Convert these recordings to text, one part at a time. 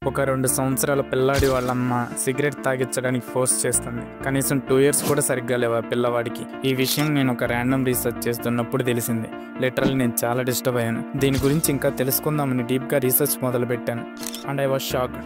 ఒక 2 సంవత్సరాల పిల్లాడి వాళ్ళమ్మ సిగరెట్ తాగించడానికి ఫోర్స్ చేస్తుంది. కనీసం 2 years కూడా సరిగ్గా లేవు ఆ పిల్లవాడికి. ఈ విషయం నేను ఒక ర్యాండమ్ రీసెర్చ్ చేస్తున్నప్పుడు తెలిసింది. లిటరల్లీ నేను చాలా డిస్టర్బ్ అయ్యాను. దీని గురించి ఇంకా తెలుసుకుందామని డీప్గా రీసెర్చ్ మొదలుపెట్టాను. And I was shocked.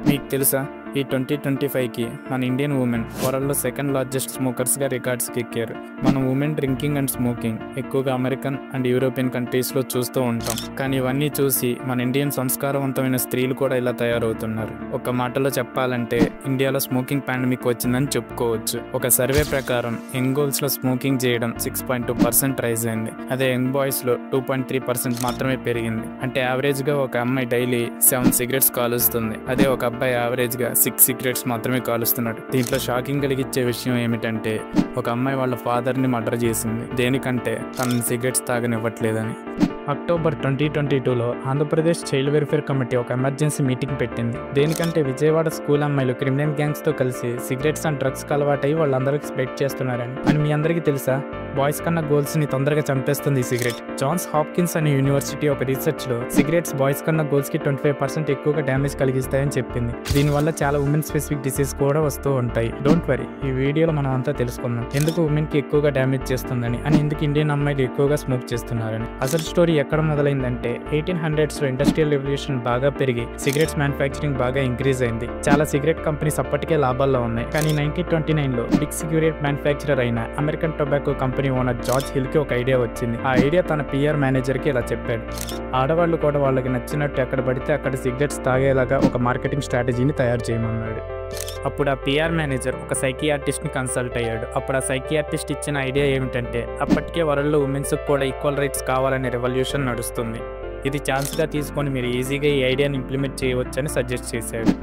మీకు తెలుసా, ఈ 2025కి మన ఇండియన్ ఉమెన్ వరల్డ్లో 2nd largest స్మోకర్స్గా రికార్డ్స్కి ఎక్కారు. మనం ఉమెన్ డ్రింకింగ్ అండ్ స్మోకింగ్ ఎక్కువగా అమెరికన్ అండ్ యూరోపియన్ కంట్రీస్లో చూస్తూ ఉంటాం. కానీ ఇవన్నీ చూసి మన ఇండియన్ సంస్కారవంతమైన స్త్రీలు కూడా ఇలా తయారవుతున్నారు. ఒక మాటలో చెప్పాలంటే ఇండియాలో స్మోకింగ్ పాండమిక్ వచ్చిందని చెప్పుకోవచ్చు. ఒక సర్వే ప్రకారం యంగ్ గర్ల్స్లో స్మోకింగ్ చేయడం 6.2% రైజ్ అయింది. అదే యంగ్ బాయ్స్లో 2.3% మాత్రమే పెరిగింది. అంటే యావరేజ్గా ఒక అమ్మాయి డైలీ 7 cigarettes కాలుస్తుంది. అదే ఒక అబ్బాయి యావరేజ్గా 6 cigarettes మాత్రమే కాలుస్తున్నాడు. దీంట్లో షాకింగ్ కలిగించే విషయం ఏమిటంటే ఒక అమ్మాయి వాళ్ళ ఫాదర్ని మర్డర్ చేసింది. దేనికంటే తనని cigarettes తాగనివ్వట్లేదని. October 2022లో Andhra Pradesh child welfare committee ఒక ఎమర్జెన్సీ మీటింగ్ పెట్టింది. దేనికంటే విజయవాడ స్కూల్ అమ్మాయిలు క్రిమినల్ గ్యాంగ్స్తో కలిసి సిగరెట్స్ అండ్ డ్రగ్స్కి అలవాటై వాళ్ళందరికీ స్ప్రెడ్ చేస్తున్నారని. అని మీ అందరికీ తెలుసా, బాయ్స్ కన్నా గర్ల్స్ని తొందరగా చంపేస్తుంది ఈ సిగరెట్. జాన్స్ హాప్కిన్స్ అనే యూనివర్సిటీ ఒక రీసెర్చ్లో సిగరెట్స్ బాయ్స్ కన్నా గర్ల్స్కి 25% ఎక్కువగా డ్యామేజ్ కలిగిస్తాయని చెప్పింది. దీనివల్ల చాలా ఉమెన్ స్పెసిఫిక్ డిసీజ్ కూడా వస్తూ ఉంటాయి. డోంట్ వరీ, ఈ వీడియోలో మనం అంతా తెలుసుకుందాం ఎందుకు ఉమెన్కి ఎక్కువగా డ్యామేజ్ చేస్తుందని, అని ఎందుకు ఇండియన్ అమ్మాయిలు ఎక్కువగా స్మోక్ చేస్తున్నారని. అసలు స్టోరీ ఎక్కడ మొదలైందంటే 1800s ఇండస్ట్రియల్ రెవల్యూషన్ బాగా పెరిగి సిగరెట్స్ మ్యానుఫ్యాక్చరింగ్ బాగా ఇంక్రీజ్ అయింది. చాలా సిగరెట్ కంపెనీస్ అప్పటికే లాభాల్లో ఉన్నాయి. కానీ 1929లో బిగ్ సిగరెట్ మ్యానుఫ్యాక్చరర్ అయిన American tobacco company owner George హిల్కి ఒక ఐడియా వచ్చింది. ఆ ఐడియా తన PR మేనేజర్కి ఇలా చెప్పాడు. ఆడవాళ్ళు కూడా వాళ్ళకి నచ్చినట్టు ఎక్కడ పడితే అక్కడ సిగరెట్స్ తాగేలాగా ఒక మార్కెటింగ్ స్ట్రాటజీని తయారు చేయమన్నాడు. అప్పుడు ఆ PR మేనేజర్ ఒక సైకియాట్రిస్ట్ని కన్సల్ట్ అయ్యాడు. అప్పుడు ఆ సైకియాట్రిస్ట్ ఇచ్చిన ఐడియా ఏమిటంటే అప్పటికే వరల్డ్లో ఉమెన్స్కి కూడా ఈక్వల్ రైట్స్ కావాలనే రెవల్యూషన్ నడుస్తుంది. ఇది ఛాన్స్గా తీసుకొని మీరు ఈజీగా ఈ ఐడియాని ఇంప్లిమెంట్ చేయవచ్చని సజెస్ట్ చేశాడు.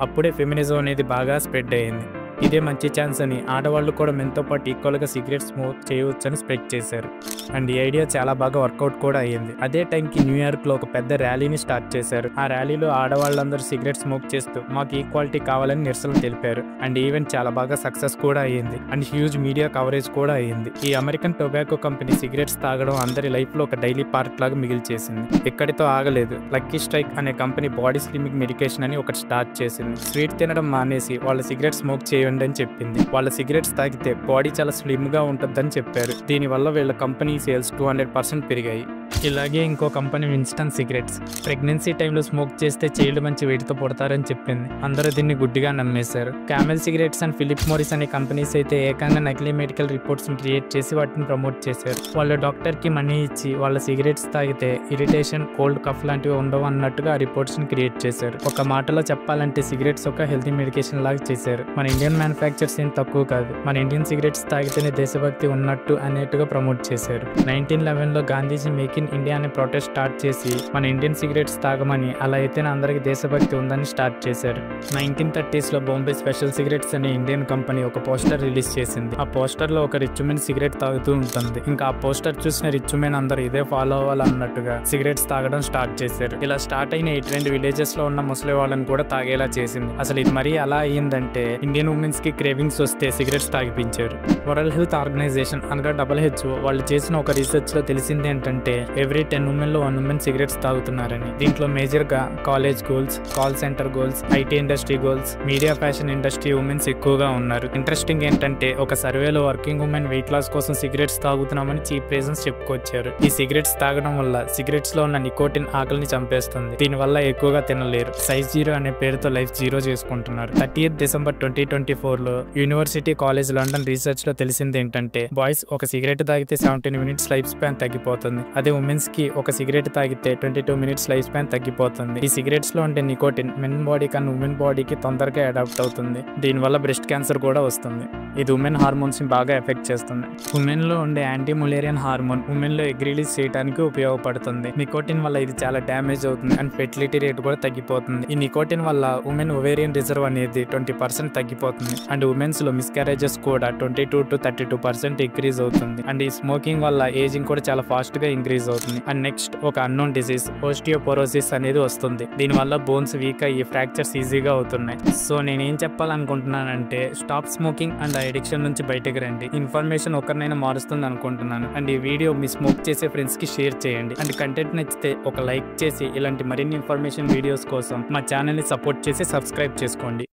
అప్పుడే ఫెమినిజం అనేది బాగా స్ప్రెడ్ అయ్యింది. ఇదే మంచి ఛాన్స్ అని ఆడవాళ్ళు కూడా మెన్తో పాటు ఈక్వల్గా సిగరెట్ స్మోక్ చేయవచ్చని స్ప్రెడ్ చేశారు. అండ్ ఈ ఐడియా చాలా బాగా వర్కౌట్ కూడా అయ్యింది. అదే టైంకి న్యూయార్క్లో ఒక పెద్ద ర్యాలీని స్టార్ట్ చేశారు. ఆ ర్యాలీలో ఆడవాళ్ళందరూ సిగరెట్ స్మోక్ చేస్తూ మాకు ఈక్వాలిటీ కావాలని నిరసన తెలిపారు. అండ్ ఈవెంట్ చాలా బాగా సక్సెస్ కూడా అయ్యింది. అండ్ హ్యూజ్ మీడియా కవరేజ్ కూడా అయ్యింది. ఈ అమెరికన్ టొబాకో కంపెనీ సిగరెట్స్ తాగడం అందరి లైఫ్లో ఒక డైలీ పార్ట్ లాగా మిగిల్చేసింది. ఎక్కడితో ఆగలేదు. లక్కీ స్ట్రైక్ అనే కంపెనీ బాడీ స్లిమ్మింగ్ మెడికేషన్ అని ఒకటి స్టార్ట్ చేసింది. స్వీట్ తినడం మానేసి వాళ్ళు సిగరెట్ స్మోక్ చేయండి అని చెప్పింది. వాళ్ళ సిగరెట్స్ తాగితే బాడీ చాలా స్లిమ్ గా ఉంటుందని చెప్పారు. దీనివల్ల వీళ్ళ కంపెనీ సేల్స్ 200% పెరిగాయి. ఇలాగే ఇంకో కంపెనీ విన్స్టన్ సిగరెట్స్ ప్రెగ్నెన్సీ టైంలో స్మోక్ చేస్తే చైల్డ్ మంచి వెయిట్తో పుడతారని చెప్పింది. అందరూ దీన్ని గుడ్డిగా నమ్మేశారు. Camel cigarettes and Philip Morris అనే కంపెనీస్ అయితే ఏకంగా నకిలీ మెడికల్ రిపోర్ట్స్ క్రియేట్ చేసి వాటిని ప్రమోట్ చేశారు. వాళ్ళు డాక్టర్కి మనీ ఇచ్చి వాళ్ళ సిగరెట్స్ తాగితే ఇరిటేషన్, కోల్డ్, కఫ్ లాంటివి ఉండవు అన్నట్టుగా ఆ రిపోర్ట్స్ని క్రియేట్ చేశారు. ఒక మాటలో చెప్పాలంటే సిగరెట్స్ ఒక హెల్తీ మెడికేషన్ లాగా చేశారు. మన ఇండియన్ మ్యానుఫ్యాక్చర్స్ ఏం తక్కువ కాదు. మన ఇండియన్ సిగరెట్స్ తాగితేనే దేశభక్తి ఉన్నట్టు అనేట్టుగా ప్రమోట్ చేశారు. 1911లో గాంధీజీ మేక్ ఇన్ ఇండియా అనే ప్రొటెస్ట్ స్టార్ట్ చేసి మన ఇండియన్ సిగరెట్స్ తాగమని, అలా అయితేనే అందరికి దేశభక్తి ఉందని స్టార్ట్ చేశారు. 1930sలో బాంబే స్పెషల్ సిగరెట్స్ అనే ఇండియన్ కంపెనీ ఒక పోస్టర్ రిలీజ్ చేసింది. ఆ పోస్టర్లో ఒక రిచ్ మెన్ సిగరెట్ తాగుతూ ఉంటుంది. ఇంకా ఆ పోస్టర్ చూసిన రిచ్ మెన్ అందరూ ఇదే ఫాలో అవ్వాలన్నట్టుగా సిగరెట్స్ తాగడం స్టార్ట్ చేశారు. ఇలా స్టార్ట్ అయిన ఈ ట్రెండ్ విలేజెస్లో ఉన్న ముసలి వాళ్ళని కూడా తాగేలా చేసింది. అసలు ఇది మరీ అలా అయ్యిందంటే ఇండియన్ ఉమెన్స్ కి క్రేవింగ్స్ వస్తే సిగరెట్స్ తాగిపించారు. వరల్డ్ హెల్త్ ఆర్గనైజేషన్ అనగా WHO వాళ్ళు చేసిన ఒక రీసెర్చ్ లో తెలిసింది ఏంటంటే ఎవ్రీ 10 womenలో 1 woman సిగరెట్స్ తాగుతున్నారని. దీంట్లో మేజర్ గా college girls, call centre girls, IT industry girls, media fashion industry women's ఎక్కువగా ఉన్నారు. ఇంట్రెస్టింగ్ ఏంటంటే ఒక సర్వేలో వర్కింగ్ ఉమెన్ వెయిట్ లాస్ కోసం సిగరెట్స్ తాగుతున్నామని చీప్ రీజన్స్ చెప్పుకొచ్చారు. ఈ సిగరెట్స్ తాగడం వల్ల సిగరెట్స్ లో ఉన్న నికోటిన్ ఆకలిని చంపేస్తుంది. దీనివల్ల ఎక్కువగా తినలేరు. సైజ్ 0 అనే పేరుతో లైఫ్ 0 చేసుకుంటున్నారు. 30th December 2024లో యూనివర్సిటీ కాలేజ్ లండన్ రీసెర్చ్ లో తెలిసింది ఏంటంటే బాయ్స్ ఒక సిగరెట్ తాగితే 17 minutes లైఫ్ స్పాన్ తగ్గిపోతుంది. అదే ఉమెన్స్ కి ఒక సిగరెట్ తాగితే 22 minutes లైఫ్ స్పాన్ తగ్గిపోతుంది. ఈ సిగరెట్స్ లో ఉండే నికోటిన్ మెన్ బాడీ కన్నా ఉమెన్ బాడీకి తొందరగా అడాప్ట్ అవుతుంది. దీనివల్ల బ్రెస్ట్ క్యాన్సర్ కూడా వస్తుంది. ఇది ఉమెన్ హార్మోన్స్ ని బాగా ఎఫెక్ట్ చేస్తుంది. ఉమెన్ లో ఉండే యాంటీ ములేరియన్ హార్మోన్ ఉమెన్ లో ఎగ్ రిలీజ్ చేయడానికి ఉపయోగపడుతుంది. నికోటిన్ వల్ల ఇది చాలా డ్యామేజ్ అవుతుంది అండ్ ఫెర్టిలిటీ రేట్ కూడా తగ్గిపోతుంది. ఈ నికోటిన్ వల్ల ఉమెన్ ఓవేరియన్ రిజర్వ్ అనేది 20% తగ్గిపోతుంది. అండ్ ఉమెన్స్ లో మిస్క్యారేజెస్ కూడా 22 to 32% ఇంక్రీజ్ అవుతుంది. అండ్ ఈ స్మోకింగ్ వల్ల ఏజింగ్ కూడా చాలా ఫాస్ట్ గా ఇంక్రీజ్ ఇంక్రీజ్ అవుతుంది. అండ్ నెక్స్ట్ ఒక అన్నోన్ డిసీజ్ ఓస్టియోపోరోసిస్ అనేది వస్తుంది. దీనివల్ల బోన్స్ వీక్ అయ్యి ఫ్రాక్చర్స్ ఈజీగా అవుతున్నాయి. సో నేనేం చెప్పాలనుకుంటున్నానంటే స్టాప్ స్మోకింగ్ అండ్ అడిక్షన్ నుంచి బయటకు రండి. ఇన్ఫర్మేషన్ ఒకరినైనా మారుస్తుంది అనుకుంటున్నాను. అండ్ ఈ వీడియో మీ స్మోక్ చేసే ఫ్రెండ్స్ కి షేర్ చేయండి. అండ్ కంటెంట్ నచ్చితే ఒక లైక్ చేసి ఇలాంటి మరిన్ని ఇన్ఫర్మేషన్ వీడియోస్ కోసం మా ఛానల్ ని సపోర్ట్ చేసి సబ్స్క్రైబ్ చేసుకోండి.